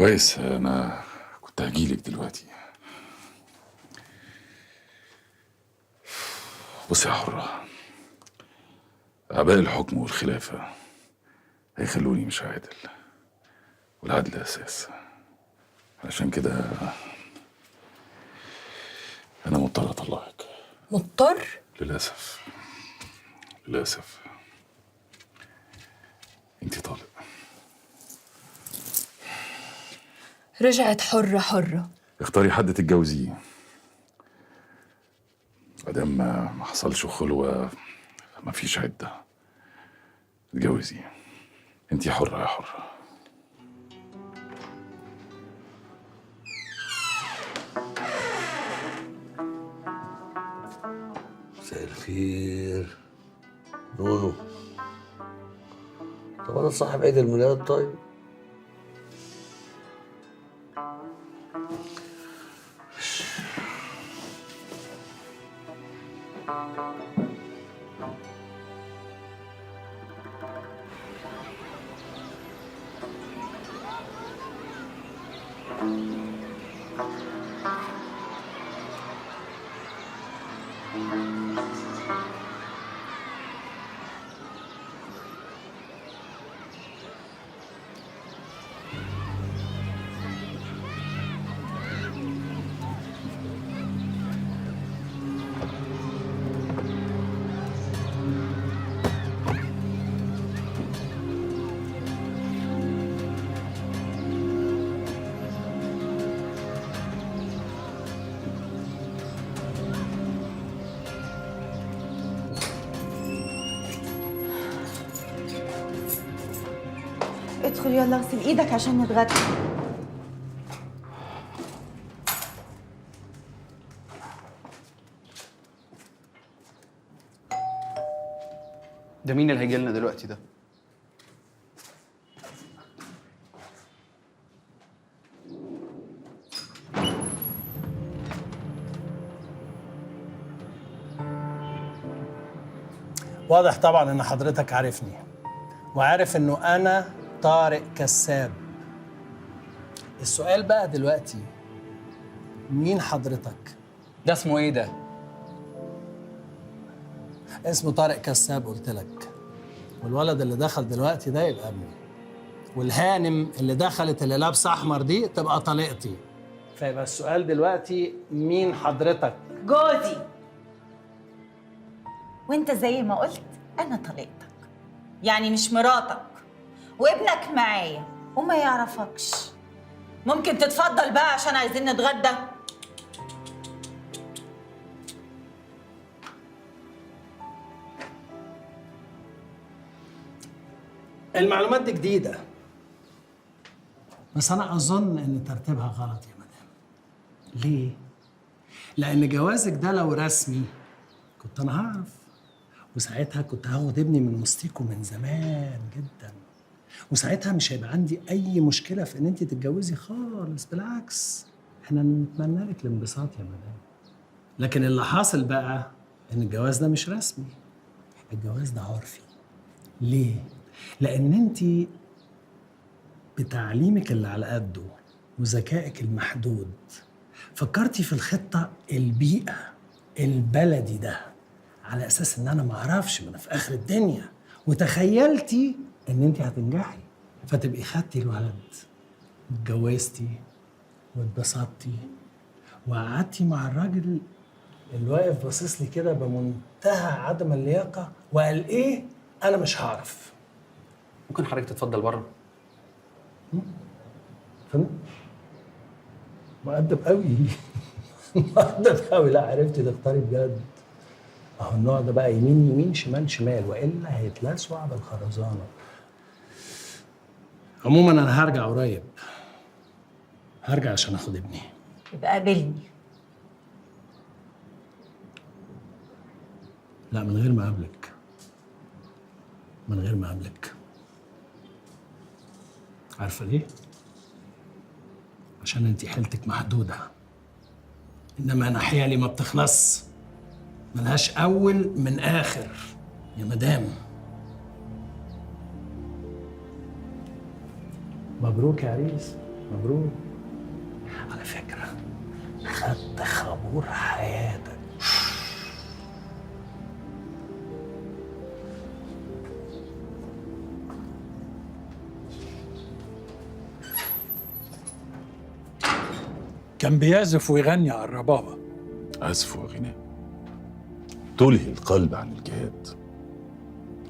كويس، انا كنت هجيلك دلوقتي. بصي يا حرة، اعباء الحكم والخلافة هيخلوني مش عادل، والعدل اساس. علشان كده انا مضطر اطلعك. مضطر؟ للاسف للاسف انتي طالق. رجعت حرة حرة. اختاري حد تتجوزيه، ادام ما حصلش خلوة ما فيش عدة، اتجوزيه. انتي حرة يا حرة. مساء الخير نونو. طب انا صاحب عيد الميلاد طيب؟ ادخل يلا اغسل ايدك عشان نتغدى. ده مين اللي هيجي لنا دلوقتي ده؟ واضح طبعا ان حضرتك عارفني وعارف انه انا طارق كساب. السؤال بقى دلوقتي، مين حضرتك؟ ده اسمه ايه ده؟ اسمه طارق كساب قلت لك، والولد اللي دخل دلوقتي ده يبقى ابني، والهانم اللي دخلت اللي لابسه احمر دي تبقى طليقتي. فيبقى السؤال دلوقتي مين حضرتك؟ جوزي. وانت زي ما قلت انا طليقتك، يعني مش مراتك، وابنك معايا وما يعرفكش. ممكن تتفضل بقى عشان عايزين نتغدى. المعلومات دي جديدة، بس أنا أظن إن ترتيبها غلط يا مدام. ليه؟ لأن جوازك ده لو رسمي كنت أنا هعرف، وساعتها كنت هاخد ابني من وسطيكوا من زمان جدا، وساعتها مش هيبقى عندي أي مشكلة في إن أنت تتجوزي خالص، بالعكس إحنا نتمنى لك الانبساط يا مدام. لكن اللي حاصل بقى إن الجواز ده مش رسمي، الجواز ده عرفي. ليه؟ لأن أنت بتعليمك اللي على قده وذكائك المحدود فكرتي في الخطة البيئة البلدي ده على أساس إن أنا معرفش، ما أنا في آخر الدنيا، وتخيلتي إن أنت هتنجحي فتبقي خدتي الولد واتجوزتي واتبسطتي وقعدتي مع الراجل اللي واقف باصص لي كده بمنتهى عدم اللياقة وقال إيه؟ أنا مش هعرف. ممكن حضرتك تتفضل بره؟ فهمت؟ مؤدب قوي. مؤدب قوي. لا عرفتي تختاري بجد. اهو النوع ده بقى يمين يمين شمال شمال، والا هيتلسوع بالخرزانه. عموما انا هرجع قريب، هرجع عشان اخد ابني. يبقى قابلني. لا من غير ما اقابلك، من غير ما اقابلك. عارفه ليه؟ عشان انتي حيلتك محدوده، انما انا حيلي ما بتخلص، ملهاش اول من اخر يا مدام. مبروك يا عريس، مبروك. على فكرة خدت خبور حياتك. كان بيعزف ويغني على الربابة. عزف وغناء تلهي القلب عن الجهاد.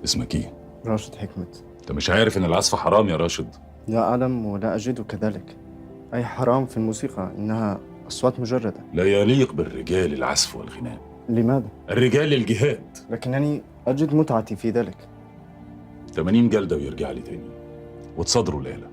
اسمك ايه؟ راشد حكمت. انت مش عارف ان العزف حرام يا راشد؟ لا أعلم ولا أجد كذلك. أي حرام في الموسيقى إنها أصوات مجردة. لا يليق بالرجال العزف والغناء. لماذا؟ الرجال الجهاد. لكنني أجد متعتي في ذلك. 80 جلدة ويرجع لي تاني وتصادروا الآلة.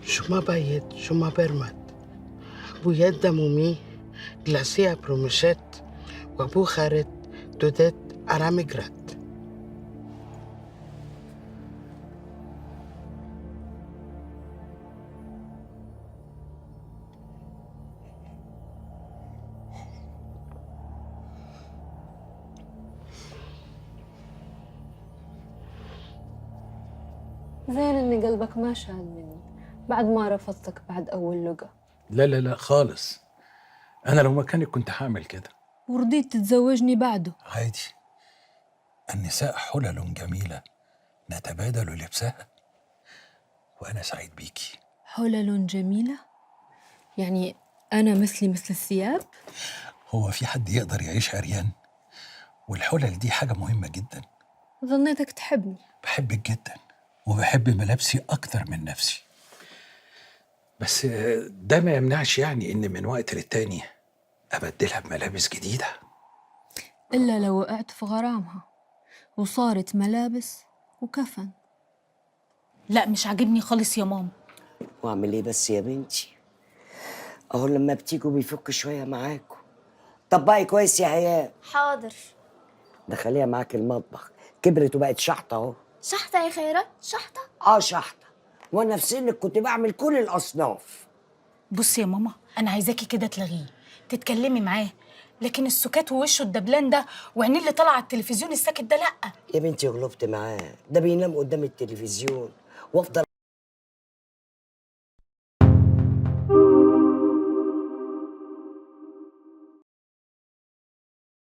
شما باید شما برمد باید دمومی گلاسیا پرومشت و بو خرد دودت ارام گرد. زين إن قلبك ما شال مني بعد ما رفضتك بعد أول لقا. لا لا لا خالص، أنا لو مكانك كنت هعمل كده. ورضيت تتزوجني بعده. عادي، النساء حلل جميلة نتبادل لبسها، وأنا سعيد بيكي. حلل جميلة؟ يعني أنا مثلي مثل الثياب؟ هو في حد يقدر يعيش عريان؟ والحلل دي حاجة مهمة جدا. ظنيتك تحبني. بحبك جدا وبحب ملابسي أكتر من نفسي، بس ده ما يمنعش يعني إن من وقت للتاني أبدلها بملابس جديدة. إلا لو وقعت في غرامها وصارت ملابس وكفن. لا مش عاجبني خالص يا ماما. واعمل ايه بس يا بنتي؟ اهو لما بتيجوا بيفك شويه معاكوا. طبقي كويس يا هيام. حاضر. دخليها معاك المطبخ، كبرت وبقت شحطه اهو. شحطة يا خيرات؟ شحطة؟ شحطه. وانا في سنك كنت بعمل كل الاصناف. بصي يا ماما، انا عايزاكي كده تلغيه، تتكلمي معاه، لكن السكات ووشه الدبلان ده وعينيه اللي طالعه على التلفزيون الساكت ده لا. يا بنتي غلبت معاه، ده بينام قدام التلفزيون وافضل